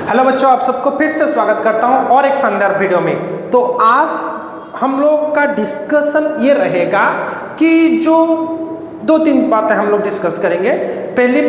Hello बच्चों, आप सबको फिर से स्वागत करता हूं और एक शानदार वीडियो में। तो आज हम लोग का डिस्कशन ये रहेगा कि जो दो तीन बातें हम लोग डिस्कस करेंगे। पहली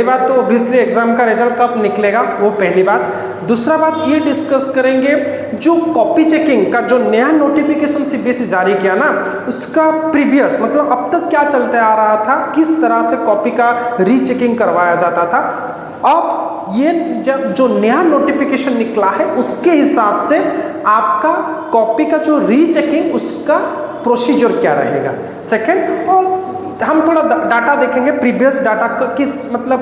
बात तो ऑब्वियसली एग्जाम का रिजल्ट कब निकलेगा, वो पहली बात। दूसरा बात ये डिस्कस करेंगे जो कॉपी चेकिंग का जो नया नोटिफिकेशन सीबीएसई जारी किया ना, उसका प्रीवियस मतलब अब तक क्या चलते आ रहा था, किस तरह से कॉपी का रीचेकिंग करवाया जाता था। अब ये जब जो नया नोटिफिकेशन निकला है उसके हिसाब से आपका कॉपी का जो रीचेकिंग उसका प्रोसीजर क्या रहेगा। सेकंड, और हम थोड़ा डाटा देखेंगे प्रीवियस डाटा किस मतलब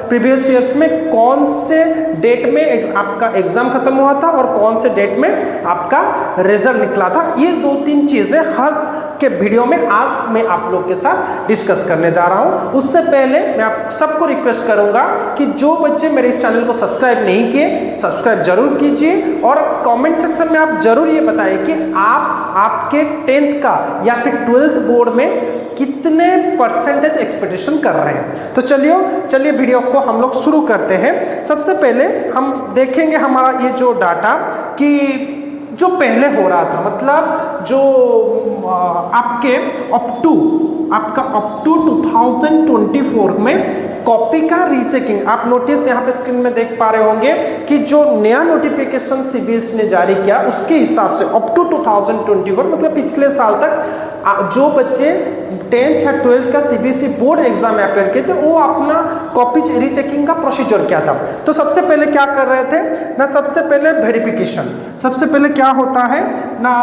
प्रीवियस ईयर्स में कौन से डेट में आपका एग्जाम खत्म हुआ था और कौन से डेट में आपका रिजल्ट निकला था। ये दो तीन चीजें हर के वीडियो में आज मैं आप लोग के साथ डिस्कस करने जा रहा हूं। उससे पहले मैं आप सबको रिक्वेस्ट करूंगा कि जो बच्चे मेरे इस चैनल को सब्सक्राइब नहीं किए, सब्सक्राइब जरूर कीजिए और कमेंट सेक्शन में आप जरूर ये बताइए कि आप आपके 10th का या फिर 12th बोर्ड में कितने परसेंटेज एक्सपेक्टेशन कर रहे हैं। तो चलिए वीडियो को हम लोग शुरू करते हैं। सबसे पहले हम देखेंगे हमारा ये जो डाटा कि जो पहले हो रहा था, मतलब जो आपके अप टू 2024 में कॉपी का रीचेकिंग, आप नोटिस यहाँ पे स्क्रीन में देख पा रहे होंगे कि जो नया नोटिफिकेशन सीबीएसई ने जारी किया उसके हिसाब से अप टू 2024 मतलब पिछले साल तक जो बच्चे 10th या 12th का सीबीएसई बोर्ड एग्जाम अपेयर किए थे वो अपना कॉपी रीचेकिंग का प्रोसीजर क्या था। तो सबसे पहले क्या कर रहे थे ना, सबसे पहले वेरिफिकेशन। सबसे पहले क्या होता है ना,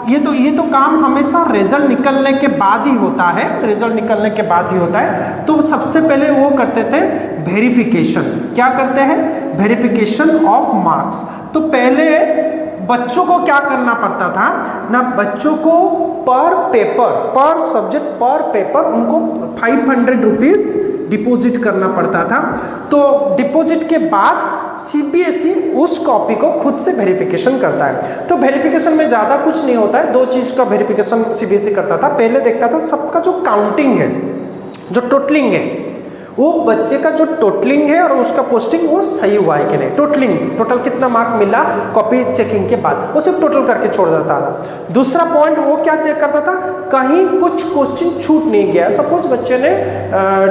ये तो काम हमेशा रिजल्ट निकलने के बाद ही होता है, रिजल्ट निकलने के बाद ही होता है। तो सबसे पहले वो करते थे वेरिफिकेशन। क्या करते हैं? Verification of marks. तो पहले बच्चों को क्या करना पड़ता था ना, बच्चों को पर पेपर, पर सब्जेक्ट, पर पेपर उनको 500 रुपीज डिपॉजिट करना पड़ता था। तो डिपॉजिट के बाद सीबीएसई उस कॉपी को खुद से वेरिफिकेशन करता है। तो वेरिफिकेशन में ज़्यादा कुछ नहीं होता है, दो चीज़ का वेरिफिकेशन सीबीएसई करता था। पहले देखता था सबका जो काउंटिंग है, जो टोटलिंग है, वो बच्चे का जो टोटलिंग है और उसका पोस्टिंग वो सही हुआ है कि नहीं। टोटल कितना मार्क मिला कॉपी चेकिंग के बाद, वो सिर्फ टोटल करके छोड़ देता था। दूसरा पॉइंट वो क्या चेक करता था, कहीं कुछ क्वेश्चन छूट नहीं गया। सपोज बच्चे ने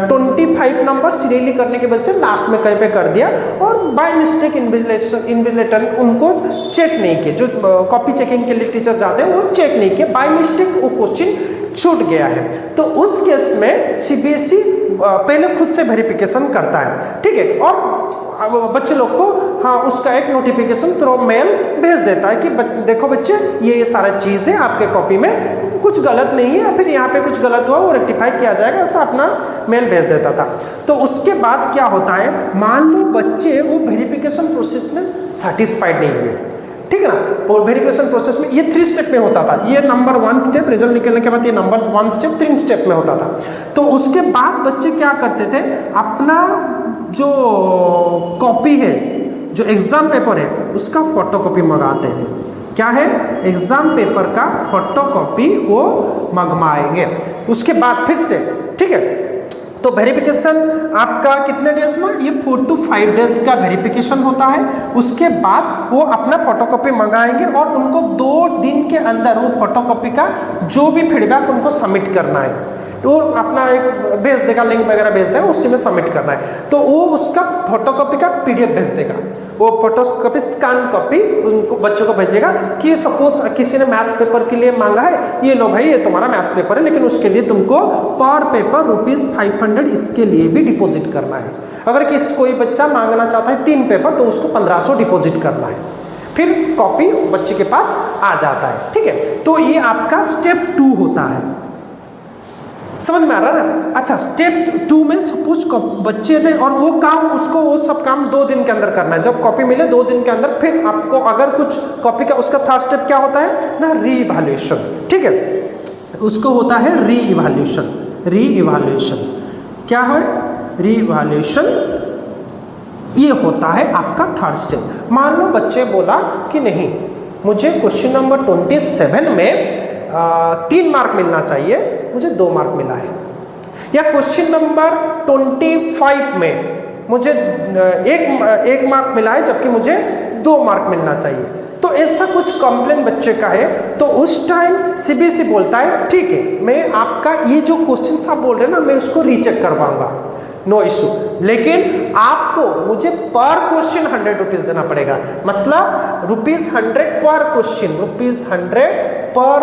25 नंबर सीरियली करने की वजह से लास्ट में कहीं पे कर दिया और बाय मिस्टेक इन्विजिलेटर उनको चेक नहीं किया, जो कॉपी चेकिंग के लिए टीचर जाते हैं वो चेक नहीं किया, बाय मिस्टेक वो क्वेश्चन छूट गया है। तो उस केस में सीबीएसई पहले खुद से वेरिफिकेशन करता है, ठीक है। और बच्चे लोग को हाँ उसका एक नोटिफिकेशन थ्रू मेल भेज देता है कि देखो बच्चे ये सारा चीज़ें आपके कॉपी में कुछ गलत नहीं है या फिर यहाँ पे कुछ गलत हुआ वो रेक्टिफाई किया जाएगा, ऐसा अपना मेल भेज देता था। तो उसके बाद क्या होता है, मान लो बच्चे वो वेरिफिकेशन प्रोसेस में सेटिस्फाइड नहीं हुए, ठीक है ना। वेरिफिकेशन प्रोसेस में ये 3 स्टेप में होता था। ये नंबर 1 स्टेप, रिजल्ट निकलने के बाद ये नंबर 1 स्टेप 3 स्टेप में होता था। तो उसके बाद बच्चे क्या करते थे, अपना जो कॉपी है, जो एग्जाम पेपर है उसका फोटोकॉपी मंगाते हैं। क्या है? एग्जाम पेपर का फोटोकॉपी वो मंगवाएंगे। उसके बाद फिर से, ठीक है। तो वेरिफिकेशन आपका कितने डेज ना, ये 4 to 5 डेज का वेरिफिकेशन होता है। उसके बाद वो अपना फोटोकॉपी मंगाएंगे और उनको 2 दिन के अंदर वो फोटोकॉपी का जो भी फीडबैक उनको सबमिट करना है, वो अपना एक भेज देगा, लिंक वगैरह भेज देगा, उसी में सबमिट करना है। तो वो उसका फोटोकॉपी का पीडीएफ भेज देगा, वो फोटोकॉपी स्कैन कॉपी उनको बच्चों को भेजेगा कि सपोज किसी ने मैथ्स पेपर के लिए मांगा है, ये लो भाई ये तुम्हारा मैथ्स पेपर है, लेकिन उसके लिए तुमको पर पेपर ₹500 इसके लिए भी डिपॉजिट करना है। अगर कोई बच्चा मांगना चाहता है 3 पेपर तो उसको 1500 डिपॉजिट करना है, फिर कॉपी बच्चे के पास आ जाता है, ठीक है। तो ये आपका स्टेप 2 होता है, समझ में आ रहा है ना। अच्छा, स्टेप 2 में सपोज बच्चे ने और वो काम उसको वो सब काम 2 दिन के अंदर करना है। जब कॉपी मिले 2 दिन के अंदर, फिर आपको अगर कुछ कॉपी का उसका 3rd स्टेप क्या होता है ना, रीइवैल्यूएशन, ठीक है। उसको होता है रीइवैल्यूएशन। क्या है? रीइवैल्यूएशन। ये होता है आपका 3rd स्टेप। मान लो बच्चे बोला कि नहीं, मुझे क्वेश्चन नंबर 27 में 3 मार्क मिलना चाहिए, मुझे 2 मार्क मिला है। या क्वेश्चन नंबर 25 में मुझे एक मार्क मिला है जबकि मुझे 2 मार्क मिलना चाहिए। तो ऐसा कुछ कंप्लेन बच्चे का है तो उस टाइम सीबीएसई बोलता है ठीक है, मैं आपका ये जो क्वेश्चन आप बोल रहे हैं ना, मैं उसको रीचेक करवाऊंगा, नो इशू, लेकिन आपको मुझे पर क्वेश्चन 100 रुपीज देना पड़ेगा। मतलब ₹100 पर क्वेश्चन, ₹100 पर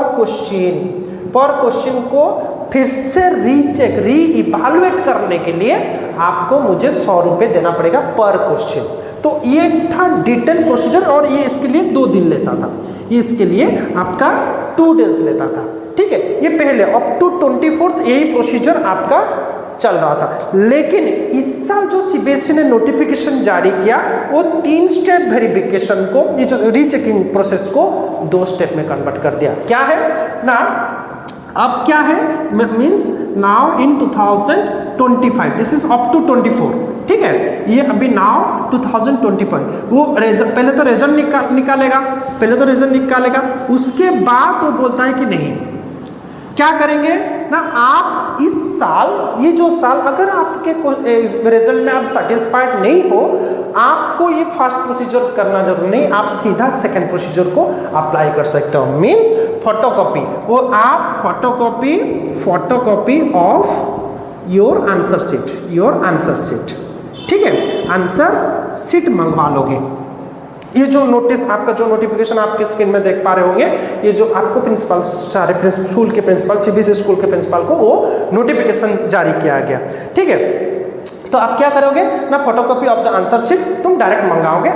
क्वेश्चन को फिर से रीचेक रीइवैल्यूएट करने के लिए आपको मुझे ₹100 देना पड़ेगा पर क्वेश्चन। तो ये था डिटेल प्रोसीजर और ये इसके लिए 2 दिन लेता था, ये इसके लिए आपका 2 डेज लेता था। ठीक है, ये पहले अप टू 24th यही प्रोसीजर आपका चल रहा था। लेकिन इस साल जो सीबीएसई ने नोटिफिकेशन जारी किया वो 3 स्टेप वेरिफिकेशन को, ये जो रीचेकिंग प्रोसेस को 2 स्टेप में कन्वर्ट कर दिया। क्या है ना, अब क्या है, means now in 2025, this is up to 24, ठीक है, ये अभी नाउ 2025 वो रिजल्ट, पहले तो रिजल्ट निकालेगा, उसके बाद वो बोलता है कि नहीं क्या करेंगे ना, आप इस साल, ये जो साल अगर आपके रिजल्ट में आप सेटिस्फाइड नहीं हो, आपको ये फर्स्ट प्रोसीजर करना जरूरी नहीं, आप सीधा सेकंड प्रोसीजर को अप्लाई कर सकते हो। मींस फोटोकॉपी, वो आप photocopy of your answer sheet, ठीक है, आंसर शीट मंगवा लोगे। ये जो नोटिस आपका, जो नोटिफिकेशन आपके स्क्रीन में देख पा रहे होंगे, ये जो आपको प्रिंसिपल, सारे स्कूल के प्रिंसिपल, सीबीएसई स्कूल के प्रिंसिपल को वो नोटिफिकेशन जारी किया गया। ठीक है, तो आप क्या करोगे ना, photocopy of the answer sheet तुम डायरेक्ट मंगाओगे,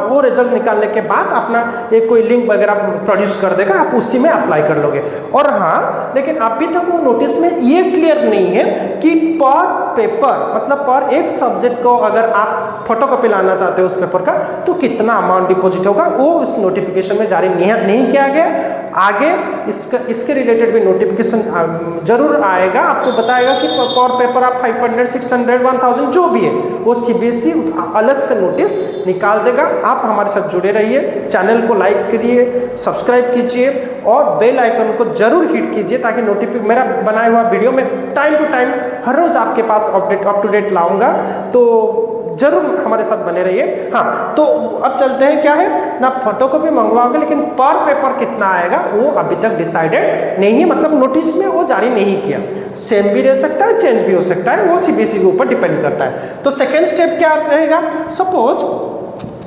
वो रिजल्ट निकालने के बाद अपना एक कोई लिंक वगैरह प्रोड्यूस कर देगा, आप उसी में अप्लाई कर लोगे। और हाँ, लेकिन अभी तक वो नोटिस में ये क्लियर नहीं है कि पर पेपर, मतलब पर एक सब्जेक्ट को अगर आप फोटोकॉपी लाना चाहते हो उस पेपर का, तो कितना अमाउंट डिपॉजिट होगा, वो उस नोटिफिकेशन में जारी नहीं किया गया। आगे इसके रिलेटेड भी नोटिफिकेशन जरूर आएगा, आपको बताएगा कि पर पेपर आप 500, 600, 1000 जो भी है वो सीबीएसई अलग से नोटिस निकाल देगा। आप हमारे साथ जुड़े रहिए, चैनल को लाइक करिए, सब्सक्राइब कीजिए और बेल आइकन को जरूर हिट कीजिए ताकि मेरा बनाया हुआ वीडियो में टाइम टू टाइम हर रोज आपके पास अपडेट अप टू डेट लाऊंगा, तो जरूर हमारे साथ बने रहिए। हाँ, तो अब चलते हैं, क्या है ना, फोटोकॉपी मंगवाओगे लेकिन पर पेपर कितना आएगा वो अभी तक डिसाइडेड नहीं है, मतलब नोटिस में वो जारी नहीं किया, सेम भी रह सकता है, चेंज भी हो सकता है, वो सीबीएसई के ऊपर डिपेंड करता है। तो सेकेंड स्टेप क्या रहेगा, सपोज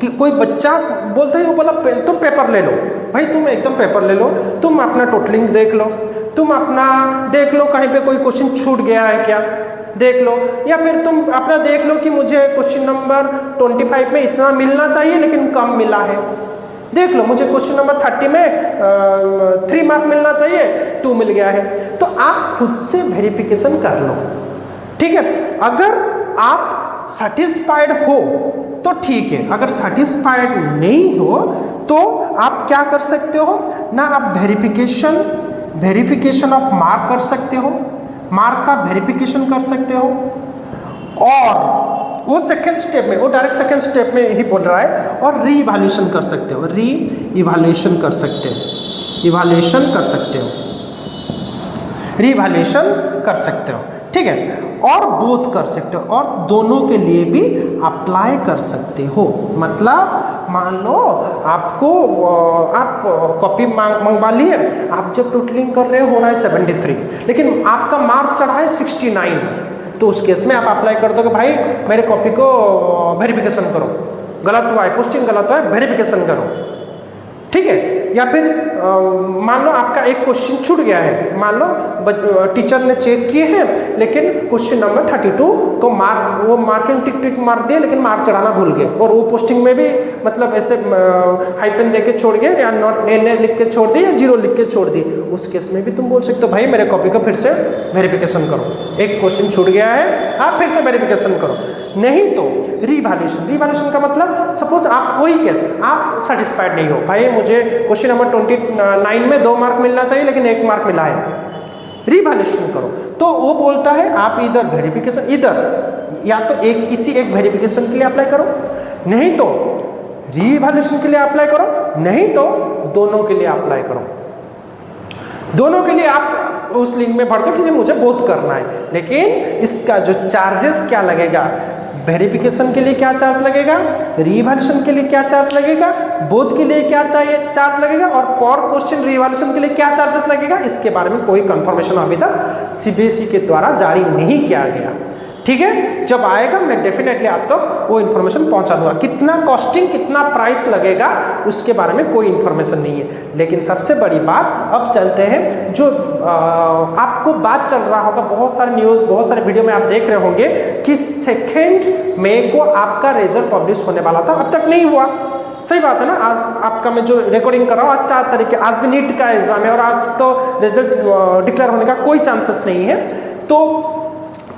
कि कोई बच्चा बोलता है, वो बोला तुम पेपर ले लो, भाई तुम एकदम पेपर ले लो, तुम अपना टोटलिंग देख लो, तुम अपना देख लो कहीं पे कोई क्वेश्चन छूट गया है क्या देख लो, या फिर तुम अपना देख लो कि मुझे क्वेश्चन नंबर 25 में इतना मिलना चाहिए लेकिन कम मिला है, देख लो मुझे क्वेश्चन नंबर 30 में 3 मार्क मिलना चाहिए, 2 मिल गया है। तो आप खुद से वेरिफिकेशन कर लो, ठीक है। अगर आप सेटिस्फाइड हो तो ठीक है, अगर सेटिस्फाइड नहीं हो तो आप क्या कर सकते हो ना, आप वेरिफिकेशन ऑफ मार्क कर सकते हो, मार्क का वेरिफिकेशन कर सकते हो, और वो सेकंड स्टेप में, वो डायरेक्ट सेकंड स्टेप में ही बोल रहा है, और रीइवैल्यूएशन कर सकते हो, रीइवैल्यूएशन कर सकते हो, रीइवैल्यूएशन कर सकते हो, ठीक है, और बोथ कर सकते हो, और दोनों के लिए भी अप्लाई कर सकते हो। मतलब मान लो आपको आप कॉपी मंगवा लिए, आप जब टोटलिंग कर रहे हो रहा है 73, लेकिन आपका मार्क चढ़ा है 69, तो उस केस में आप अप्लाई कर दोगे, भाई मेरे कॉपी को वेरिफिकेशन करो, गलत हुआ है, पोस्टिंग गलत हुआ है, वेरिफिकेशन करो, ठीक है। या फिर मान लो आपका एक क्वेश्चन छूट गया है, मान लो टीचर ने चेक किए हैं लेकिन क्वेश्चन नंबर 32 को वो मार्किंग टिक मार दिए लेकिन मार्क चढ़ाना भूल गए, और वो पोस्टिंग में भी मतलब ऐसे हाइपन दे के छोड़ गए, या नॉट ने लिख के छोड़ दिए, या 0 लिख के छोड़ दिए, उस केस में भी तुम बोल सकते हो भाई मेरे कॉपी को फिर से वेरिफिकेशन करो, एक क्वेश्चन छूट गया है आप फिर से वेरिफिकेशन करो। नहीं तो रीवैल्यूएशन का मतलब, सपोज आप वही केस, आप सेटिस्फाइड नहीं हो, भाई मुझे क्वेश्चन नंबर 29 में 2 मार्क मिलना चाहिए लेकिन 1 मार्क मिला है, रीवैल्यूएशन करो, तो वो बोलता है आप इधर वेरिफिकेशन, इधर या तो इसी एक वेरिफिकेशन के लिए अप्लाई करो, नहीं तो रीवैल्यूएशन के लिए अप्लाई करो, नहीं तो दोनों के लिए अप्लाई करो। दोनों के लिए आप उस लिंक में भर दो कि मुझे बोथ करना है, लेकिन इसका जो चार्जेस क्या लगेगा, वेरिफिकेशन के लिए क्या चार्ज लगेगा, रीवैल्यूएशन के लिए क्या चार्ज लगेगा, बोथ के लिए क्या चाहिए चार्ज लगेगा, और पर क्वेश्चन रीवैल्यूएशन के लिए क्या चार्जेस लगेगा, इसके बारे में कोई कंफर्मेशन अभी तक सीबीएसई के द्वारा जारी नहीं किया गया। ठीक है, जब आएगा मैं डेफिनेटली आप तक वो इन्फॉर्मेशन पहुंचा दूंगा। कितना कॉस्टिंग, कितना प्राइस लगेगा, उसके बारे में कोई इन्फॉर्मेशन नहीं है। लेकिन सबसे बड़ी बात, अब चलते हैं जो आपको बात चल रहा होगा, बहुत सारे न्यूज़, बहुत सारे वीडियो में आप देख रहे होंगे कि 2 मई को आपका रिजल्ट पब्लिश होने वाला था, अब तक नहीं हुआ। सही बात है ना। आज आपका मैं जो रिकॉर्डिंग कर रहा हूँ आज 4 तारीख है, आज भी नीट का एग्जाम है और आज तो रिजल्ट डिक्लेयर होने का कोई चांसेस नहीं है। तो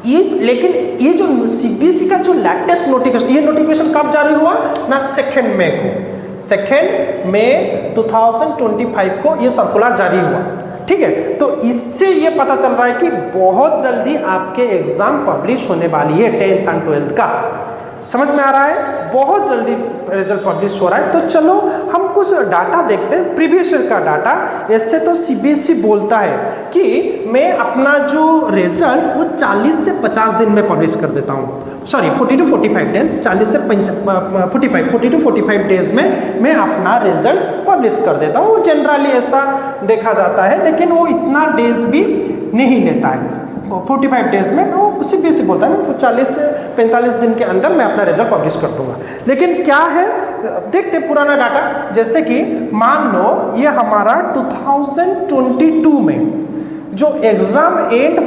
ये, लेकिन ये जो सीबीएसई का जो लेटेस्ट नोटिफिकेशन, ये नोटिफिकेशन कब जारी हुआ ना, 2 मई को, 2 मई 2025 को ये सर्कुलर जारी हुआ। ठीक है, तो इससे ये पता चल रहा है कि बहुत जल्दी आपके एग्जाम पब्लिश होने वाली है 10th एंड 12th का। समझ में आ रहा है, बहुत जल्दी रिजल्ट पब्लिश हो रहा है। तो चलो हम कुछ डाटा देखते हैं, प्रीवियस ईयर का डाटा। इससे तो सीबीएसई बोलता है कि मैं अपना जो रिजल्ट वो 40 से 50 दिन में पब्लिश कर देता हूँ, सॉरी 40 to 45 डेज, 40 से 40 to 45 डेज में मैं अपना रिजल्ट पब्लिश कर देता हूँ। वो जनरली ऐसा देखा जाता है, लेकिन वो इतना डेज भी नहीं लेता है। 45 डेज में वो सीबीएसई बोलता है मैं 40 से 45 दिन के अंदर मैं अपना रिजल्ट पब्लिश कर दूंगा। लेकिन क्या है, देखते हैं पुराना डाटा। जैसे कि मान लो ये हमारा 2022 में जो एग्जाम एंड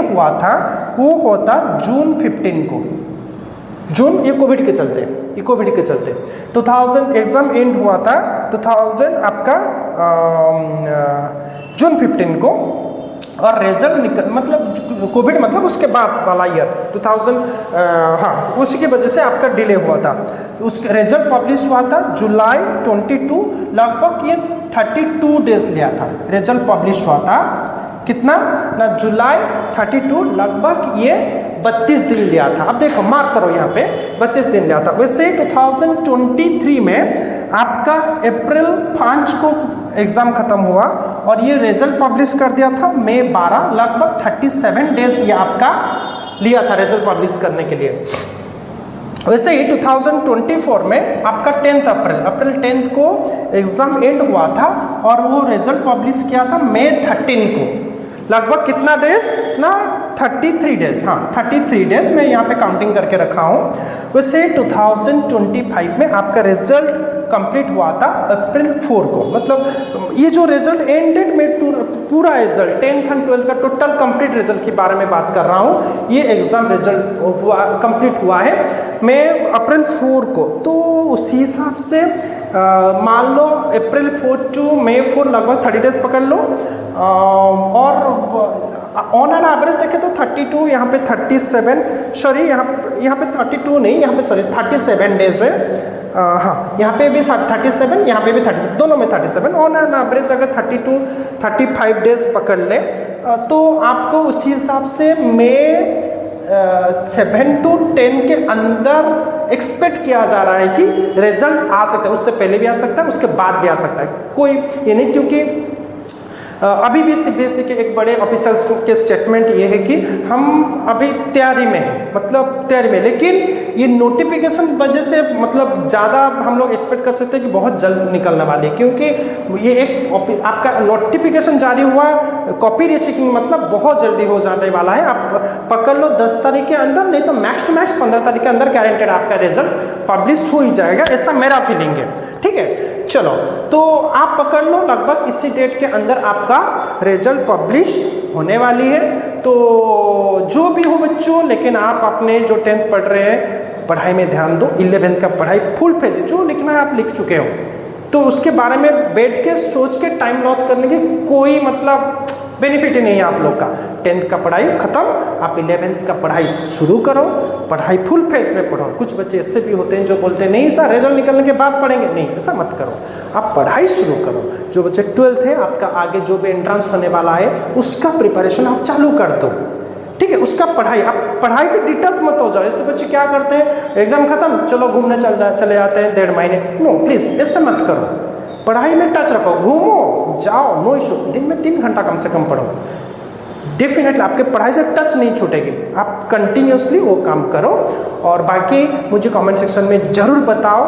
हुआ था, वो होता जून 15 को। जून, ये कोविड के चलते 2000 एग्जाम एंड हुआ था 2000 आपका जून 15 को, और रिजल्ट निकल मतलब कोविड मतलब उसके बाद वाला ईयर 2000, हाँ उसी की वजह से आपका डिले हुआ था। उसका रिजल्ट पब्लिश हुआ था जुलाई 22, लगभग ये 32 डेज लिया था। रिजल्ट पब्लिश हुआ था कितना ना, जुलाई 32, लगभग ये 32 दिन लिया था। अब देखो मार्क करो यहाँ पे 32 दिन लिया था। वैसे 2023 में आपका अप्रैल 5 को एग्ज़ाम ख़त्म हुआ और ये रिजल्ट पब्लिश कर दिया था मई 12, लगभग 37 डेज ये आपका लिया था रिजल्ट पब्लिश करने के लिए। वैसे ही 2024 में आपका 10 अप्रैल 10 को एग्ज़ाम एंड हुआ था और वो रिजल्ट पब्लिश किया था मई 13 को। लगभग कितना डेज ना, 33 डेज, हाँ 33 डेज मैं यहाँ पे काउंटिंग करके रखा हूँ। वैसे 2025 में आपका रिजल्ट कंप्लीट हुआ था अप्रैल 4 को। मतलब ये जो रिजल्ट एंडेड में पूरा रिजल्ट 10th एंड 12th का टोटल कंप्लीट रिजल्ट के बारे में बात कर रहा हूँ। ये एग्ज़ाम रिजल्ट हुआ कंप्लीट हुआ है मैं अप्रैल 4 को। तो उसी हिसाब से मान लो अप्रैल 4 टू मई 4 लगभग 30 डेज पकड़ लो, और ऑन एन एवरेज देखें तो 32, यहाँ पे 37, सॉरी यहाँ पे 32 नहीं, यहाँ पे सॉरी 37 डेज है। हाँ यहाँ पे भी 37, यहाँ पे भी 37, दोनों में 37। ऑन एन एवरेज अगर 32 35 डेज पकड़ ले तो आपको उसी हिसाब से मई 7 to 10 के अंदर एक्सपेक्ट किया जा रहा है कि रिजल्ट आ सकता है। उससे पहले भी आ सकता है, उसके बाद भी आ सकता है, कोई ये नहीं। क्योंकि अभी भी सीबीएसई के एक बड़े ऑफिसर्स के स्टेटमेंट ये है कि हम अभी तैयारी में हैं, मतलब तैयारी में, लेकिन ये नोटिफिकेशन वजह से मतलब ज़्यादा हम लोग एक्सपेक्ट कर सकते हैं कि बहुत जल्द निकलने वाली है। क्योंकि ये एक आपका नोटिफिकेशन जारी हुआ, कॉपी रीचेकिंग मतलब बहुत जल्दी हो जाने वाला है। आप पकड़ लो 10 तारीख के अंदर, नहीं तो मैक्स टू मैक्स 15 तारीख के अंदर गारंटेड आपका रिजल्ट पब्लिश हो ही जाएगा, ऐसा मेरा फीलिंग है। ठीक है, चलो तो आप पकड़ लो लगभग इसी डेट के अंदर आपका रिजल्ट पब्लिश होने वाली है। तो जो भी हो बच्चों, लेकिन आप अपने जो 10th पढ़ रहे हैं पढ़ाई में ध्यान दो। 11th का पढ़ाई फुल पेज जो लिखना है आप लिख चुके हो, तो उसके बारे में बैठ के सोच के टाइम लॉस करने की कोई मतलब बेनिफिट ही नहीं है आप लोग का। 10th का पढ़ाई खत्म, आप 11th का पढ़ाई शुरू करो, पढ़ाई फुल फेज में पढ़ो। कुछ बच्चे ऐसे भी होते हैं जो बोलते हैं नहीं सर रिजल्ट निकलने के बाद पढ़ेंगे, नहीं ऐसा मत करो, आप पढ़ाई शुरू करो। जो बच्चे 12th है, आपका आगे जो भी एंट्रेंस होने वाला है उसका प्रिपरेशन आप चालू कर दो। ठीक है, उसका पढ़ाई, आप पढ़ाई से डिटच मत हो जाओ। ऐसे बच्चे क्या करते हैं, एग्जाम खत्म चलो घूमने चले जाते हैं 1.5 महीने। नो प्लीज़ ऐसे मत करो, पढ़ाई में टच रखो, घूमो जाओ, नो इशू। दिन में 3 घंटा कम से कम पढ़ो, डेफिनेटली आपके पढ़ाई से टच नहीं छूटेगी, आप कंटिन्यूसली वो काम करो। और बाकी मुझे कमेंट सेक्शन में ज़रूर बताओ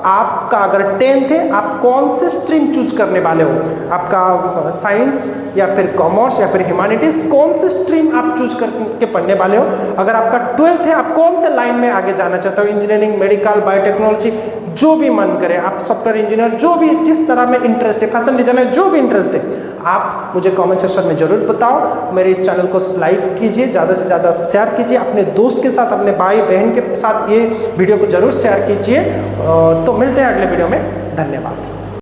आपका अगर 10th है आप कौन से स्ट्रीम चूज करने वाले हो, आपका साइंस या फिर कॉमर्स या फिर ह्यूमैनिटीज, कौन से स्ट्रीम आप चूज करके पढ़ने वाले हो। अगर आपका 12th है आप कौन से लाइन में आगे जाना चाहते हो, इंजीनियरिंग, मेडिकल, बायोटेक्नोलॉजी, जो भी मन करे, आप सॉफ्टवेयर इंजीनियर, जो भी जिस तरह में इंटरेस्ट है, फैशन डिजाइनर, जो भी इंटरेस्ट है, आप मुझे कमेंट सेक्शन में जरूर बताओ। मेरे इस चैनल को लाइक कीजिए, ज़्यादा से ज़्यादा शेयर कीजिए, अपने दोस्त के साथ, अपने भाई बहन के साथ ये वीडियो को जरूर शेयर कीजिए। तो मिलते हैं अगले वीडियो में, धन्यवाद।